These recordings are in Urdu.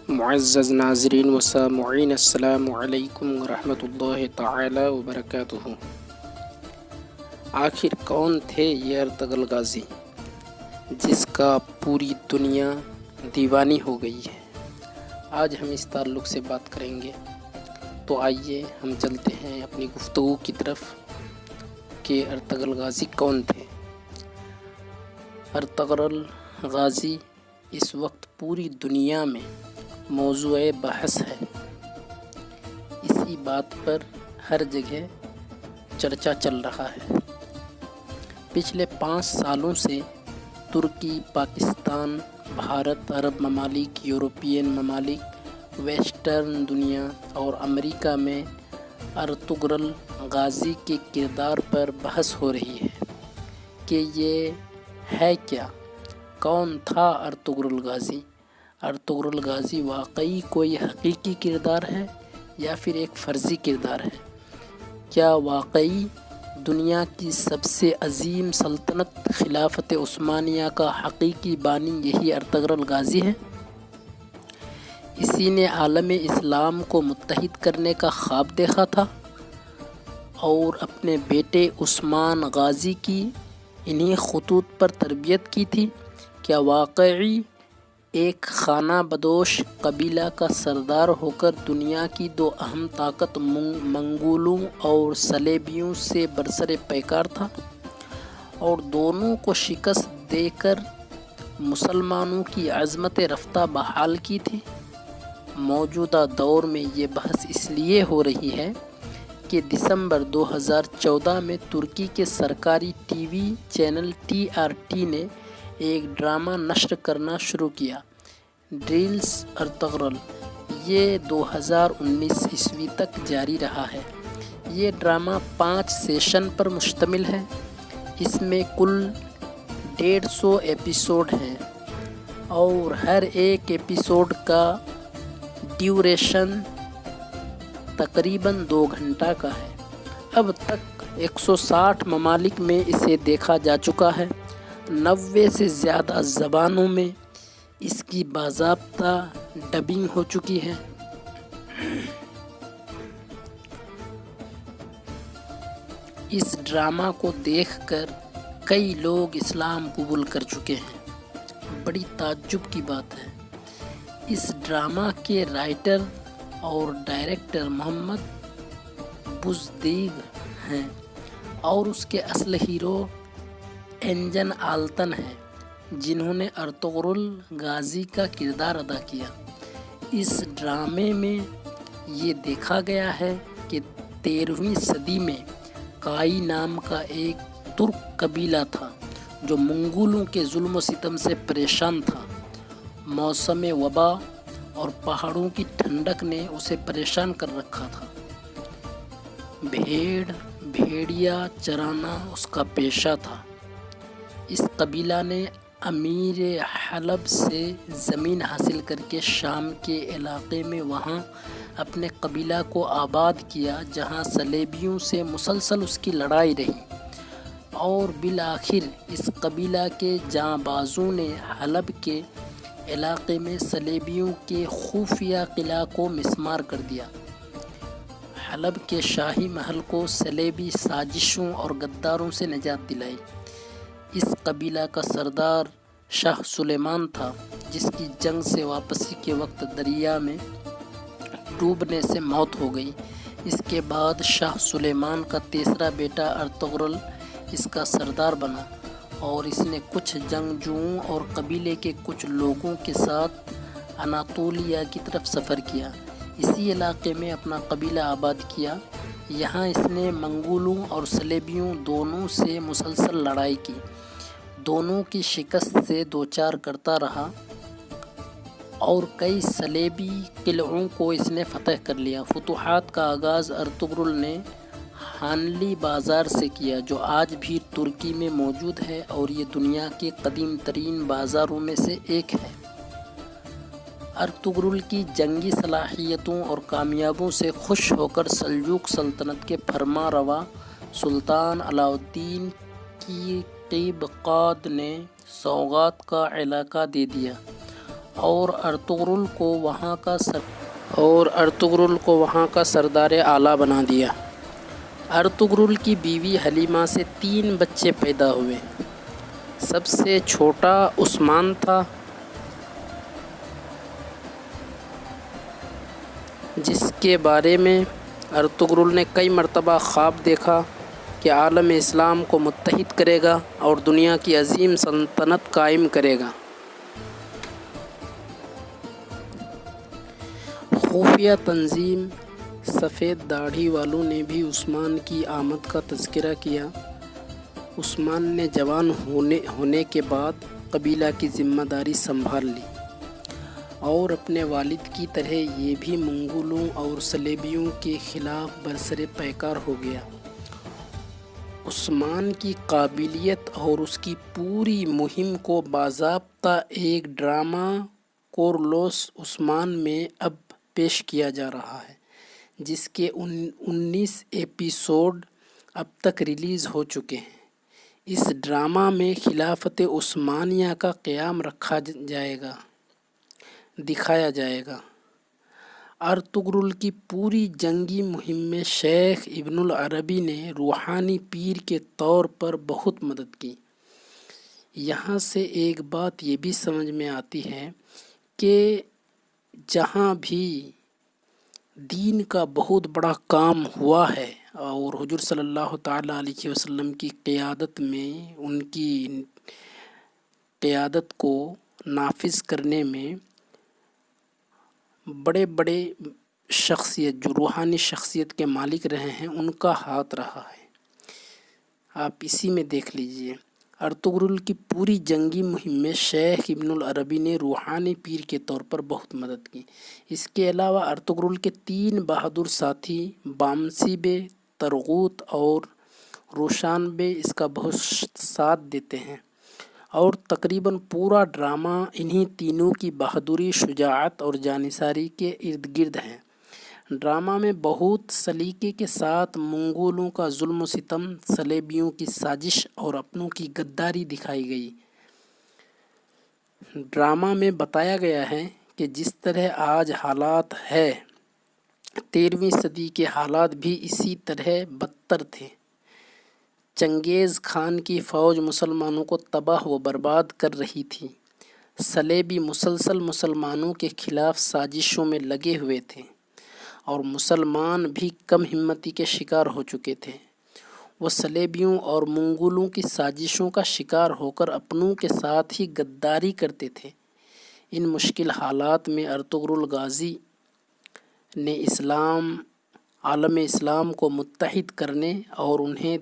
معزز ناظرین و سامعین، السلام علیکم ورحمۃ اللہ تعالی وبرکاتہ۔ آخر کون تھے یہ ارطغرل غازی جس کا پوری دنیا دیوانی ہو گئی ہے؟ آج ہم اس تعلق سے بات کریں گے، تو آئیے ہم چلتے ہیں اپنی گفتگو کی طرف کہ ارطغرل غازی کون تھے۔ ارطغرل غازی اس وقت پوری دنیا میں موضوع بحث ہے۔ اسی بات پر ہر جگہ چرچا چل رہا ہے۔ پچھلے 5 سالوں سے ترکی، پاکستان، بھارت، عرب ممالک، یورپین ممالک، ویسٹرن دنیا اور امریکہ میں ارطغرل غازی کے کردار پر بحث ہو رہی ہے کہ یہ ہے کیا، کون تھا ارطغرل غازی؟ ارطغرل غازی واقعی کوئی حقیقی کردار ہے یا پھر ایک فرضی کردار ہے؟ کیا واقعی دنیا کی سب سے عظیم سلطنت خلافت عثمانیہ کا حقیقی بانی یہی ارطغرل غازی ہے؟ اسی نے عالم اسلام کو متحد کرنے کا خواب دیکھا تھا اور اپنے بیٹے عثمان غازی کی انہی خطوط پر تربیت کی تھی۔ کیا واقعی ایک خانہ بدوش قبیلہ کا سردار ہو کر دنیا کی 2 اہم طاقت منگولوں اور صلیبیوں سے برسر پیکار تھا اور دونوں کو شکست دے کر مسلمانوں کی عظمت رفتہ بحال کی تھی؟ موجودہ دور میں یہ بحث اس لیے ہو رہی ہے کہ دسمبر 2014 میں ترکی کے سرکاری ٹی وی چینل TRT نے ایک ڈرامہ نشر کرنا شروع کیا، ڈریلز ارطغرل۔ یہ 2019 عیسوی تک جاری رہا ہے۔ یہ ڈرامہ 5 سیشن پر مشتمل ہے۔ اس میں کل 150 ایپیسوڈ ہیں اور ہر ایک ایپیسوڈ کا ڈیوریشن تقریباً 2 گھنٹہ کا ہے۔ اب تک 160 ممالک میں اسے دیکھا جا چکا ہے۔ 90 سے زیادہ زبانوں میں اس کی باضابطہ ڈبنگ ہو چکی ہے۔ اس ڈرامہ کو دیکھ کر کئی لوگ اسلام قبول کر چکے ہیں۔ بڑی تعجب کی بات ہے، اس ڈرامہ کے رائٹر اور ڈائریکٹر محمد بزدیگ ہیں اور اس کے اصل ہیرو انجن آلتن ہیں، جنہوں نے ارطغرل غازی کا کردار ادا کیا۔ اس ڈرامے میں یہ دیکھا گیا ہے کہ 13ویں صدی میں کائی نام کا ایک ترک قبیلہ تھا جو منگولوں کے ظلم و ستم سے پریشان تھا۔ موسم وبا اور پہاڑوں کی ٹھنڈک نے اسے پریشان کر رکھا تھا۔ بھیڑیا چرانا اس کا پیشہ تھا۔ اس قبیلہ نے امیر حلب سے زمین حاصل کر کے شام کے علاقے میں وہاں اپنے قبیلہ کو آباد کیا، جہاں صلیبیوں سے مسلسل اس کی لڑائی رہی اور بالآخر اس قبیلہ کے جانبازوں نے حلب کے علاقے میں صلیبیوں کے خفیہ قلعہ کو مسمار کر دیا۔ حلب کے شاہی محل کو صلیبی سازشوں اور غداروں سے نجات دلائی۔ اس قبیلہ کا سردار شاہ سلیمان تھا، جس کی جنگ سے واپسی کے وقت دریا میں ڈوبنے سے موت ہو گئی۔ اس کے بعد شاہ سلیمان کا تیسرا بیٹا ارطغرل اس کا سردار بنا اور اس نے کچھ جنگجوؤں اور قبیلے کے کچھ لوگوں کے ساتھ اناطولیہ کی طرف سفر کیا۔ اسی علاقے میں اپنا قبیلہ آباد کیا۔ یہاں اس نے منگولوں اور صلیبیوں دونوں سے مسلسل لڑائی کی، دونوں کی شکست سے دوچار کرتا رہا اور کئی صلیبی قلعوں کو اس نے فتح کر لیا۔ فتوحات کا آغاز ارطغرل نے ہانلی بازار سے کیا، جو آج بھی ترکی میں موجود ہے اور یہ دنیا کے قدیم ترین بازاروں میں سے ایک ہے۔ ارطغرل کی جنگی صلاحیتوں اور کامیابیوں سے خوش ہو کر سلجوق سلطنت کے فرما روا سلطان علاء الدین کی قیبقاد نے سوغات کا علاقہ دے دیا اور ارطغرل کو وہاں کا سردار اعلیٰ بنا دیا۔ ارطغرل کی بیوی حلیمہ سے 3 بچے پیدا ہوئے۔ سب سے چھوٹا عثمان تھا، جس کے بارے میں ارطغرل نے کئی مرتبہ خواب دیکھا کہ عالم اسلام کو متحد کرے گا اور دنیا کی عظیم سلطنت قائم کرے گا۔ خفیہ تنظیم سفید داڑھی والوں نے بھی عثمان کی آمد کا تذکرہ کیا۔ عثمان نے جوان ہونے کے بعد قبیلہ کی ذمہ داری سنبھال لی اور اپنے والد کی طرح یہ بھی منگولوں اور صلیبیوں کے خلاف برسر پیکار ہو گیا۔ عثمان کی قابلیت اور اس کی پوری مہم کو باضابطہ ایک ڈرامہ کورولوس عثمان میں اب پیش کیا جا رہا ہے، جس کے 19 ایپیسوڈ اب تک ریلیز ہو چکے ہیں۔ اس ڈرامہ میں خلافت عثمانیہ کا قیام دکھایا جائے گا۔ ارطغرل کی پوری جنگی مہم میں شیخ ابن العربی نے روحانی پیر کے طور پر بہت مدد کی۔ یہاں سے ایک بات یہ بھی سمجھ میں آتی ہے کہ جہاں بھی دین کا بہت بڑا کام ہوا ہے اور حضور صلی اللہ تعالیٰ علیہ وسلم کی قیادت میں ان کی قیادت کو نافذ کرنے میں بڑے بڑے شخصیت جو روحانی شخصیت کے مالک رہے ہیں ان کا ہاتھ رہا ہے۔ آپ اسی میں دیکھ لیجئے، ارطغرل کی پوری جنگی مہم میں شیخ ابن العربی نے روحانی پیر کے طور پر بہت مدد کی۔ اس کے علاوہ ارطغرل کے 3 بہادر ساتھی بامسی بے، ترغوت اور روشان بے اس کا بہت ساتھ دیتے ہیں، اور تقریباً پورا ڈرامہ انہی تینوں کی بہادری، شجاعت اور جانثاری کے ارد گرد ہے۔ ڈرامہ میں بہت سلیقے کے ساتھ منگولوں کا ظلم و ستم، صلیبیوں کی سازش اور اپنوں کی غداری دکھائی گئی۔ ڈرامہ میں بتایا گیا ہے کہ جس طرح آج حالات ہے، 13ویں صدی کے حالات بھی اسی طرح بدتر تھے۔ چنگیز خان کی فوج مسلمانوں کو تباہ و برباد کر رہی تھی۔ صلیبی مسلسل مسلمانوں کے خلاف سازشوں میں لگے ہوئے تھے اور مسلمان بھی کم ہمتی کے شکار ہو چکے تھے۔ وہ صلیبیوں اور منگولوں کی سازشوں کا شکار ہو کر اپنوں کے ساتھ ہی غداری کرتے تھے۔ ان مشکل حالات میں ارطغرل غازی نے عالم اسلام کو متحد کرنے اور انہیں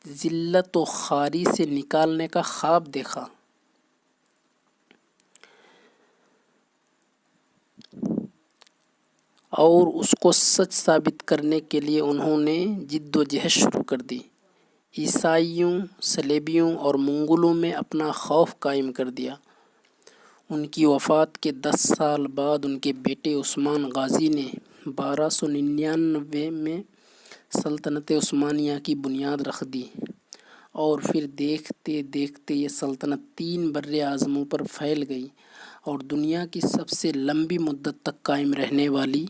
ذلت و خواری سے نکالنے کا خواب دیکھا۔ اور اس کو سچ ثابت کرنے کے لیے انہوں نے جد و جہد شروع کر دی۔ عیسائیوں، صلیبیوں اور منگولوں میں اپنا خوف قائم کر دیا۔ ان کی وفات کے 10 سال بعد ان کے بیٹے عثمان غازی نے 1299 میں سلطنت عثمانیہ کی بنیاد رکھ دی، اور پھر دیکھتے دیکھتے یہ سلطنت 3 براعظموں پر پھیل گئی اور دنیا کی سب سے لمبی مدت تک قائم رہنے والی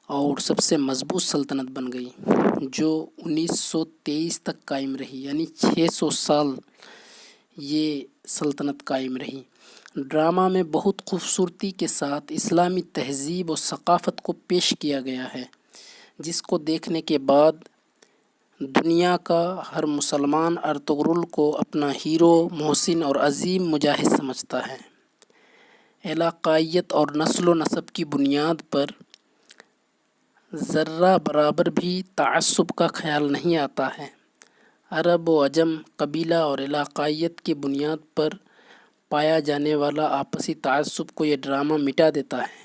اور سب سے مضبوط سلطنت بن گئی، جو 1923 تک قائم رہی، یعنی 600 سال یہ سلطنت قائم رہی۔ ڈرامہ میں بہت خوبصورتی کے ساتھ اسلامی تہذیب و ثقافت کو پیش کیا گیا ہے، جس کو دیکھنے کے بعد دنیا کا ہر مسلمان ارطغرل کو اپنا ہیرو، محسن اور عظیم مجاہد سمجھتا ہے۔ علاقائیت اور نسل و نسب کی بنیاد پر ذرہ برابر بھی تعصب کا خیال نہیں آتا ہے۔ عرب و عجم، قبیلہ اور علاقائیت کی بنیاد پر پایا جانے والا آپسی تعصب کو یہ ڈرامہ مٹا دیتا ہے۔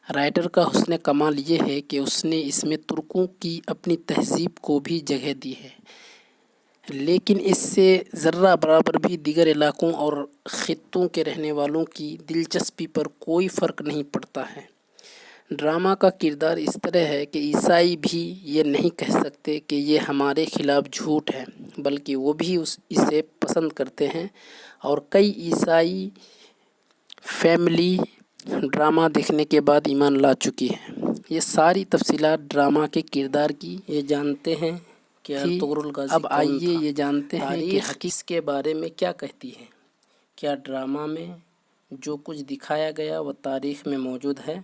رائٹر کا حسن کمال یہ ہے کہ اس نے اس میں ترکوں کی اپنی تہذیب کو بھی جگہ دی ہے، لیکن اس سے ذرہ برابر بھی دیگر علاقوں اور خطوں کے رہنے والوں کی دلچسپی پر کوئی فرق نہیں پڑتا ہے۔ ڈرامہ کا کردار اس طرح ہے کہ عیسائی بھی یہ نہیں کہہ سکتے کہ یہ ہمارے خلاف جھوٹ ہے، بلکہ وہ بھی اسے پسند کرتے ہیں، اور کئی عیسائی فیملی ڈرامہ دیکھنے کے بعد ایمان لا چکی ہے۔ یہ ساری تفصیلات ڈرامہ کے کردار کی یہ جانتے ہیں کہ ارطغرل غازی اب آئیے یہ جانتے ہیں کہ حقیقت کے بارے میں کیا کہتی ہے۔ کیا ڈرامہ میں جو کچھ دکھایا گیا وہ تاریخ میں موجود ہے؟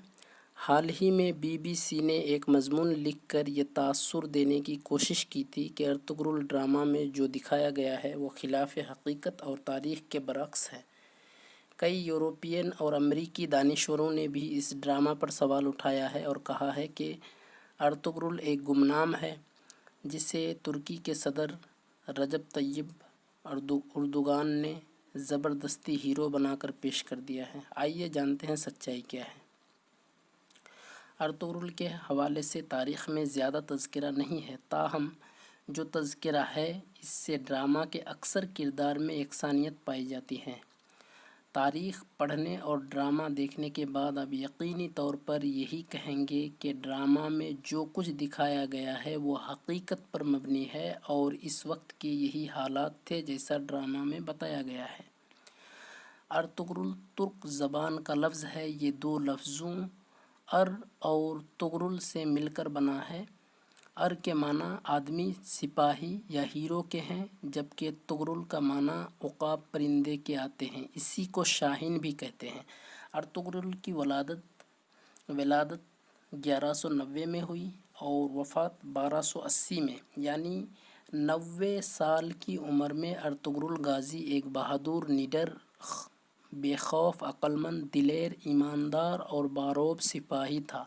حال ہی میں BBC نے ایک مضمون لکھ کر یہ تاثر دینے کی کوشش کی تھی کہ ارطغرل ڈرامہ میں جو دکھایا گیا ہے وہ خلاف حقیقت اور تاریخ کے برعکس ہے۔ کئی یورپین اور امریکی دانشوروں نے بھی اس ڈرامہ پر سوال اٹھایا ہے اور کہا ہے کہ ارطغرل ایک گمنام ہے جسے ترکی کے صدر رجب طیب اردوغان نے زبردستی ہیرو بنا کر پیش کر دیا ہے۔ آئیے جانتے ہیں سچائی کیا ہے۔ ارطغرل کے حوالے سے تاریخ میں زیادہ تذکرہ نہیں ہے، تاہم جو تذکرہ ہے اس سے ڈرامہ کے اکثر کردار میں یکسانیت پائی جاتی ہے۔ تاریخ پڑھنے اور ڈرامہ دیکھنے کے بعد آپ یقینی طور پر یہی کہیں گے کہ ڈرامہ میں جو کچھ دکھایا گیا ہے وہ حقیقت پر مبنی ہے اور اس وقت کے یہی حالات تھے جیسا ڈرامہ میں بتایا گیا ہے۔ ارطغرل ترک زبان کا لفظ ہے۔ یہ دو لفظوں ار اور طغرل سے مل کر بنا ہے۔ ار کے معنی آدمی، سپاہی یا ہیرو کے ہیں، جبکہ طغرل کا معنی عقاب پرندے کے آتے ہیں، اسی کو شاہین بھی کہتے ہیں۔ ارطغرل کی ولادت 1190 میں ہوئی اور وفات 1280 میں، یعنی 90 سال کی عمر میں ارطغرل غازی ایک بہادر، نڈر، بے خوف، عقلمند، دلیر، ایماندار اور باروب سپاہی تھا۔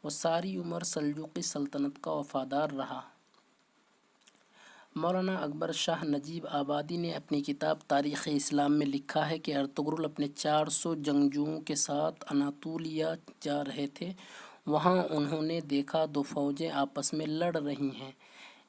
وہ ساری عمر سلجوقی سلطنت کا وفادار رہا۔ مولانا اکبر شاہ نجیب آبادی نے اپنی کتاب تاریخ اسلام میں لکھا ہے کہ ارطغرل اپنے 400 جنگجوؤں کے ساتھ اناطولیہ جا رہے تھے۔ وہاں انہوں نے دیکھا دو فوجیں آپس میں لڑ رہی ہیں۔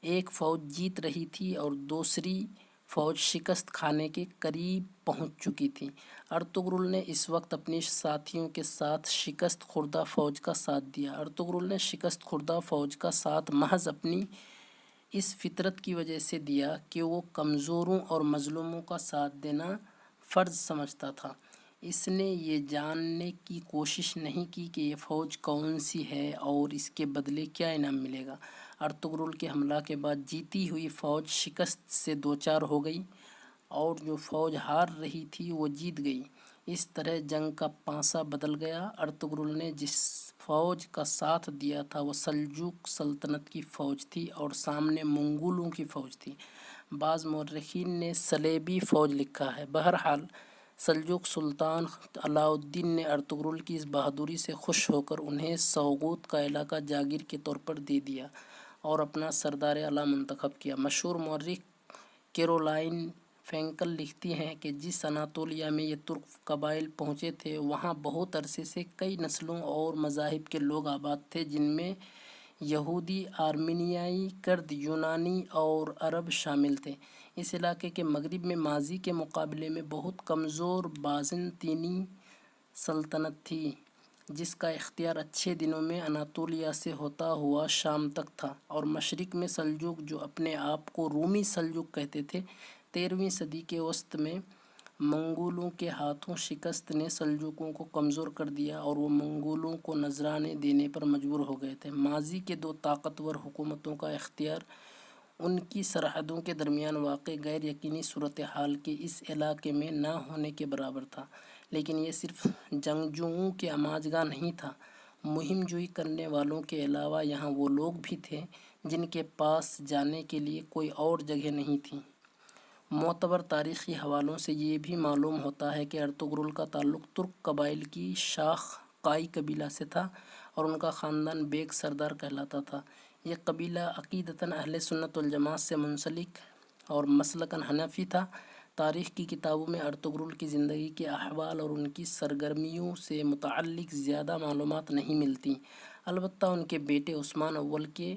ایک فوج جیت رہی تھی اور دوسری فوج شکست کھانے کے قریب پہنچ چکی تھی۔ ارطغرل نے اس وقت اپنے ساتھیوں کے ساتھ شکست خوردہ فوج کا ساتھ دیا۔ ارطغرل نے شکست خوردہ فوج کا ساتھ محض اپنی اس فطرت کی وجہ سے دیا کہ وہ کمزوروں اور مظلوموں کا ساتھ دینا فرض سمجھتا تھا۔ اس نے یہ جاننے کی کوشش نہیں کی کہ یہ فوج کون سی ہے اور اس کے بدلے کیا انعام ملے گا۔ ارطغرل کے حملہ کے بعد جیتی ہوئی فوج شکست سے دوچار ہو گئی اور جو فوج ہار رہی تھی وہ جیت گئی۔ اس طرح جنگ کا پانسا بدل گیا۔ ارطغرل نے جس فوج کا ساتھ دیا تھا وہ سلجوق سلطنت کی فوج تھی اور سامنے منگولوں کی فوج تھی۔ بعض مورخین نے صلیبی فوج لکھا ہے۔ بہرحال سلجوق سلطان علاء الدین نے ارطغرل کی اس بہادری سے خوش ہو کر انہیں سوغوت کا علاقہ جاگیر کے طور پر دے دیا اور اپنا سردار اعلیٰ منتخب کیا۔ مشہور مورخ کیرولائن فینکل لکھتی ہیں کہ جس اناطولیہ میں یہ ترک قبائل پہنچے تھے وہاں بہت عرصے سے کئی نسلوں اور مذاہب کے لوگ آباد تھے، جن میں یہودی، آرمینیائی، کرد، یونانی اور عرب شامل تھے۔ اس علاقے کے مغرب میں ماضی کے مقابلے میں بہت کمزور بازنطینی سلطنت تھی، جس کا اختیار اچھے دنوں میں اناطولیہ سے ہوتا ہوا شام تک تھا، اور مشرق میں سلجوق، جو اپنے آپ کو رومی سلجوق کہتے تھے۔ 13ویں صدی کے وسط میں منگولوں کے ہاتھوں شکست نے سلجوقیوں کو کمزور کر دیا اور وہ منگولوں کو نذرانے دینے پر مجبور ہو گئے تھے۔ ماضی کے دو طاقتور حکومتوں کا اختیار ان کی سرحدوں کے درمیان واقع غیر یقینی صورتحال کے اس علاقے میں نہ ہونے کے برابر تھا، لیکن یہ صرف جنگجوؤں کے آماجگاہ نہیں تھا۔ مہم جوئی کرنے والوں کے علاوہ یہاں وہ لوگ بھی تھے جن کے پاس جانے کے لیے کوئی اور جگہ نہیں تھی۔ معتبر تاریخی حوالوں سے یہ بھی معلوم ہوتا ہے کہ ارطغرل کا تعلق ترک قبائل کی شاخ قائی قبیلہ سے تھا اور ان کا خاندان بیگ سردار کہلاتا تھا۔ یہ قبیلہ عقیدتاً اہل سنت والجماعت سے منسلک اور مسلکاً حنفی تھا۔ تاریخ کی کتابوں میں ارطغرل کی زندگی کے احوال اور ان کی سرگرمیوں سے متعلق زیادہ معلومات نہیں ملتیں، البتہ ان کے بیٹے عثمان اول کے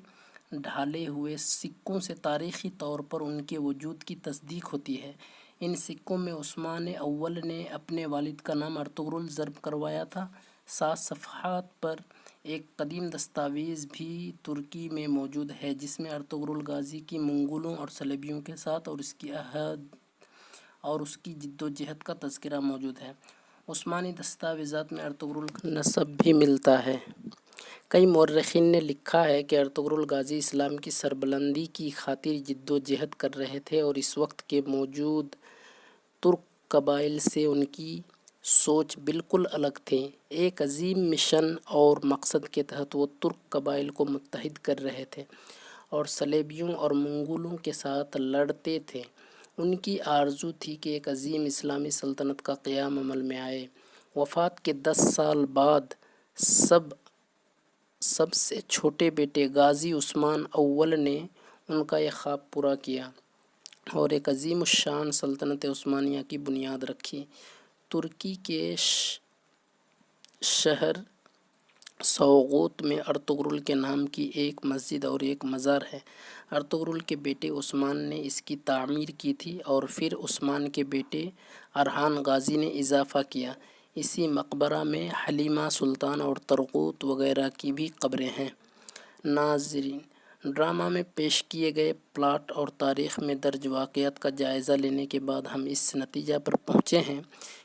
ڈھالے ہوئے سکوں سے تاریخی طور پر ان کے وجود کی تصدیق ہوتی ہے۔ ان سکوں میں عثمان اول نے اپنے والد کا نام ارطغرل ضرب کروایا تھا۔ 7 صفحات پر ایک قدیم دستاویز بھی ترکی میں موجود ہے جس میں ارطغرل غازی کی منگولوں اور صلیبیوں کے ساتھ اور اس کی جد و جہد کا تذکرہ موجود ہے۔ عثمانی دستاویزات میں ارطغرل کا نسب بھی ملتا ہے۔ کئی مورخین نے لکھا ہے کہ ارطغرل غازی اسلام کی سربلندی کی خاطر جد و جہد کر رہے تھے اور اس وقت کے موجود ترک قبائل سے ان کی سوچ بالکل الگ تھی۔ ایک عظیم مشن اور مقصد کے تحت وہ ترک قبائل کو متحد کر رہے تھے اور صلیبیوں اور منگولوں کے ساتھ لڑتے تھے۔ ان کی آرزو تھی کہ ایک عظیم اسلامی سلطنت کا قیام عمل میں آئے۔ وفات کے 10 سال بعد سب سے چھوٹے بیٹے غازی عثمان اول نے ان کا یہ خواب پورا کیا اور ایک عظیم الشان سلطنت عثمانیہ کی بنیاد رکھی۔ ترکی کے شہر سوغوت میں ارطغرل کے نام کی ایک مسجد اور ایک مزار ہے۔ ارطغرل کے بیٹے عثمان نے اس کی تعمیر کی تھی اور پھر عثمان کے بیٹے ارحان غازی نے اضافہ کیا۔ اسی مقبرہ میں حلیمہ سلطان اور ترغوت وغیرہ کی بھی قبریں ہیں۔ ناظرین، ڈرامہ میں پیش کیے گئے پلاٹ اور تاریخ میں درج واقعات کا جائزہ لینے کے بعد ہم اس نتیجہ پر پہنچے ہیں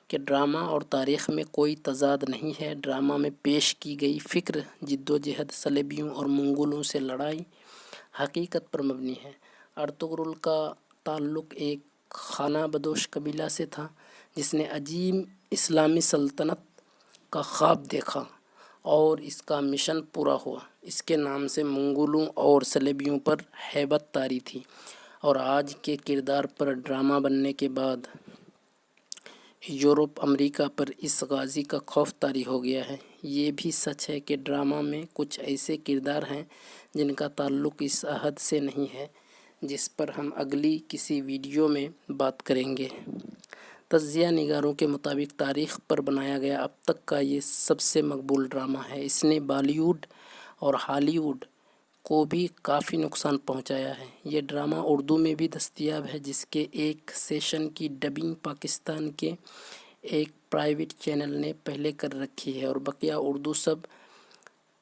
کہ ڈرامہ اور تاریخ میں کوئی تضاد نہیں ہے۔ ڈرامہ میں پیش کی گئی فکر، جد و جہد، صلیبیوں اور منگولوں سے لڑائی حقیقت پر مبنی ہے۔ ارطغرل کا تعلق ایک خانہ بدوش قبیلہ سے تھا جس نے عظیم اسلامی سلطنت کا خواب دیکھا اور اس کا مشن پورا ہوا۔ اس کے نام سے منگولوں اور صلیبیوں پر ہیبت طاری تھی اور آج کے کردار پر ڈرامہ بننے کے بعد یورپ، امریکہ پر اس غازی کا خوف طاری ہو گیا ہے۔ یہ بھی سچ ہے کہ ڈرامہ میں کچھ ایسے کردار ہیں جن کا تعلق اس عہد سے نہیں ہے، جس پر ہم اگلی کسی ویڈیو میں بات کریں گے۔ تجزیہ نگاروں کے مطابق تاریخ پر بنایا گیا اب تک کا یہ سب سے مقبول ڈرامہ ہے۔ اس نے بالی ووڈ اور ہالی ووڈ کو بھی کافی نقصان پہنچایا ہے۔ یہ ڈرامہ اردو میں بھی دستیاب ہے جس کے ایک سیشن کی ڈبنگ پاکستان کے ایک پرائیویٹ چینل نے پہلے کر رکھی ہے اور بقیہ اردو سب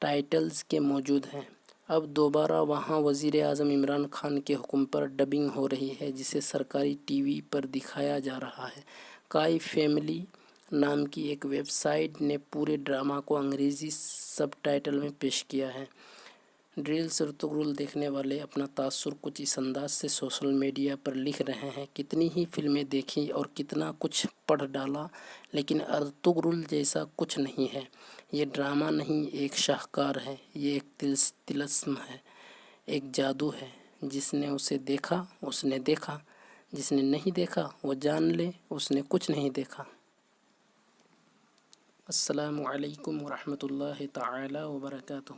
ٹائٹلز کے موجود ہیں۔ اب دوبارہ وہاں وزیر اعظم عمران خان کے حکم پر ڈبنگ ہو رہی ہے جسے سرکاری ٹی وی پر دکھایا جا رہا ہے۔ کائی فیملی نام کی ایک ویب سائٹ نے پورے ڈرامہ کو انگریزی سب ٹائٹل میں پیش کیا ہے۔ ڈریلز ارطغرل دیکھنے والے اپنا تاثر کچھ اس انداز سے سوشل میڈیا پر لکھ رہے ہیں: کتنی ہی فلمیں دیکھیں اور کتنا کچھ پڑھ ڈالا لیکن ارطغرل جیسا کچھ نہیں ہے۔ یہ ڈرامہ نہیں، ایک شاہکار ہے۔ یہ ایک طلسم ہے، ایک جادو ہے۔ جس نے اسے دیکھا اس نے دیکھا، جس نے نہیں دیکھا وہ جان لے اس نے کچھ نہیں دیکھا۔ السلام علیکم ورحمۃ اللہ تعالی وبرکاتہ۔